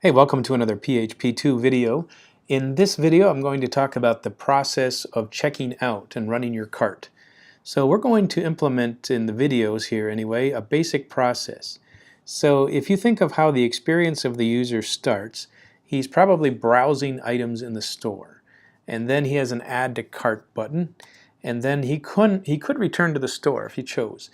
Hey, welcome to another PHP 2 video. In this video, I'm going to talk about the process of checking out and running your cart. So we're going to implement in the videos here anyway, a basic process. So if you think of how the experience of the user starts, he's probably browsing items in the store. And then he has an add to cart button. And then he could return to the store if he chose.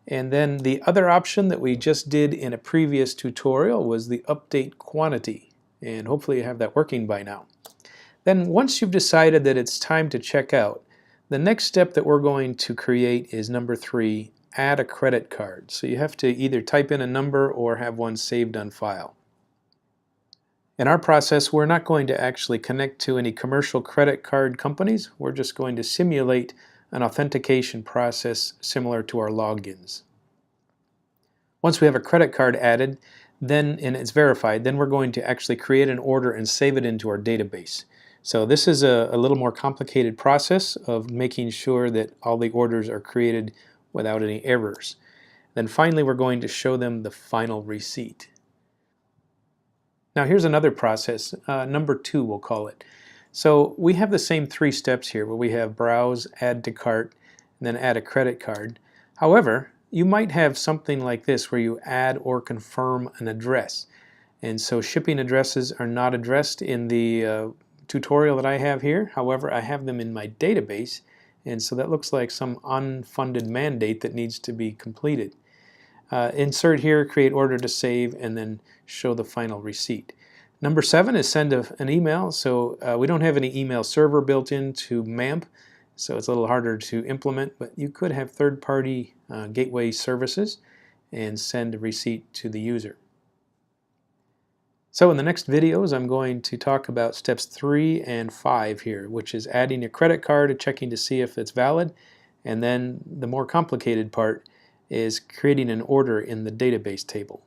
And then the other option that we just did in a previous tutorial was the update quantity. And hopefully you have that working by now. Then once you've decided that it's time to check out, the next step that we're going to create is number 3, add a credit card. So you have to either type in a number or have one saved on file. In our process, we're not going to actually connect to any commercial credit card companies. We're just going to simulate an authentication process similar to our logins. Once we have a credit card added, and it's verified, then we're going to actually create an order and save it into our database. So this is a little more complicated process of making sure that all the orders are created without any errors. Then finally, we're going to show them the final receipt. Now here's another process, number 2 we'll call it. So we have the same 3 steps here where we have browse, add to cart, and then add a credit card. However, you might have something like this where you add or confirm an address. And so shipping addresses are not addressed in the tutorial that I have here. However, I have them in my database, and so that looks like some unfunded mandate that needs to be completed. Insert here, create order to save, and then show the final receipt. Number 7 is send an email. So we don't have any email server built into MAMP, so it's a little harder to implement, but you could have third-party gateway services and send a receipt to the user. So in the next videos, I'm going to talk about steps 3 and 5 here, which is adding a credit card and checking to see if it's valid, and then the more complicated part is creating an order in the database table.